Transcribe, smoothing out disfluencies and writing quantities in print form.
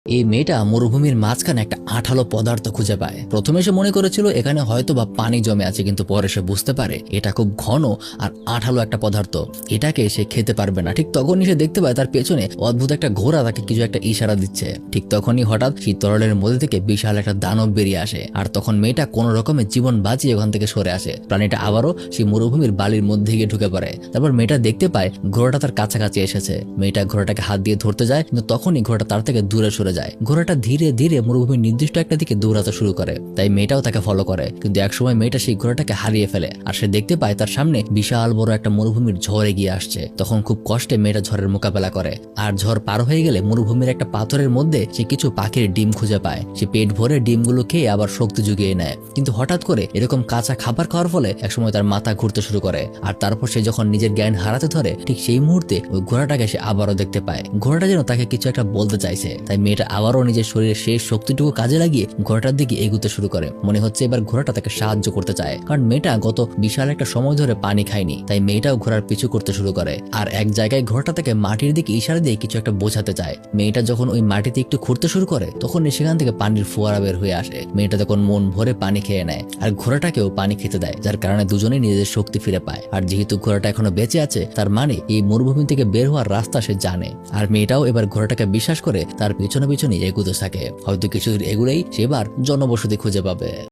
এই মেয়েটা মরুভূমির মাঝখানে একটা আঠালো পদার্থ খুঁজে পায়। প্রথমে সে মনে করেছিল এখানে হয়তো বা পানি জমে আছে, কিন্তু পরে সে বুঝতে পারে এটা খুব ঘন আর আঠালো একটা পদার্থ, এটাকে সে খেতে পারবে না। ঠিক তখনই সে দেখতে পায় তার পেছনে অদ্ভুত একটা ঘোড়া তাকে কিছু একটা ইশারা দিচ্ছে। ঠিক তখনই হঠাৎ সেই তরলের মধ্যে থেকে বিশাল একটা দানব বেরিয়ে আসে, আর তখন মেয়েটা কোনো রকমের জীবন বাঁচিয়ে ওখান থেকে সরে আসে। প্রাণীটা আবারও সেই মরুভূমির বালির মধ্যে গিয়ে ঢুকে পড়ে। তারপর মেয়েটা দেখতে পায় ঘোড়াটা তার কাছাকাছি এসেছে। মেয়েটা ঘোড়াটাকে হাত দিয়ে ধরতে যায়, কিন্তু তখনই ঘোড়াটা তার থেকে দূরে সরে যায়। ঘোড়াটা ধীরে ধীরে মরুভূমির নির্দিষ্ট একটা দিকে দৌড়াতে শুরু করে, তাই মেয়েটাও তাকে ফলো করে। কিন্তু একসময় মেয়েটা সেই ঘোড়াটাকে হারিয়ে ফেলে, আর সে দেখতে পায় তার সামনে বিশাল বড় একটা মরুভূমির ঝড় এগিয়ে আসছে। তখন খুব কষ্টে মেয়েটা ঝড়ের মোকাবেলা করে, আর ঝড় পার হয়ে গেলে মরুভূমির একটা পাথরের মধ্যে সে কিছু পাখির ডিম খুঁজে পায়। সে পেট ভরে ডিমগুলো খেয়ে আবার শক্তি জুগিয়ে নেয়। কিন্তু হঠাৎ করে এরকম কাঁচা খাবার খাওয়ার ফলে একসময় তার মাথা ঘুরতে শুরু করে, আর তারপর সে যখন নিজের জ্ঞান হারাতে ধরে ঠিক সেই মুহূর্তে ওই ঘোড়াটাকে সে আবারও দেখতে পায়। ঘোড়াটা যেন তাকে কিছু একটা বলতে চাইছে, তাই মেয়েটা আবারও নিজের শরীরের শেষ শক্তিটুকু কাজে লাগিয়ে ঘোড়াটার দিকে এগুতে শুরু করে। মনে হচ্ছে এবার ঘোড়াটা তাকে সাহায্য করতে চায়, কারণ মেয়েটা গত বিশাল একটা সময় ধরে পানি খায়নি, তাই মেয়েটাও ঘোড়ার পিছু করতে শুরু করে। আর এক জায়গায় ঘোড়াটা তাকে মাটির দিকে ইশারা দিয়ে কিছু একটা বোঝাতে চায়। মেয়েটা যখন ওই মাটিতে একটু খুঁড়তে শুরু করে, তখন সেখান থেকে পানির ফোয়ারা বের হয়ে আসে। মেয়েটা তখন মন ভরে পানি খেয়ে নেয়, আর ঘোড়াটাকেও পানি খেতে দেয়, যার কারণে দুজনেই নিজেদের শক্তি ফিরে পায়। আর যেহেতু ঘোড়াটা এখনো বেঁচে আছে, তার মানে এই মরুভূমি থেকে বের হওয়ার রাস্তা সে জানে। আর মেয়েটাও এবার ঘোড়াটাকে বিশ্বাস করে তার পিছনে পিছনে এগুতে থাকে। হয়তো কিছু এগুলেই সে এবার জনবসতি খুঁজে পাবে।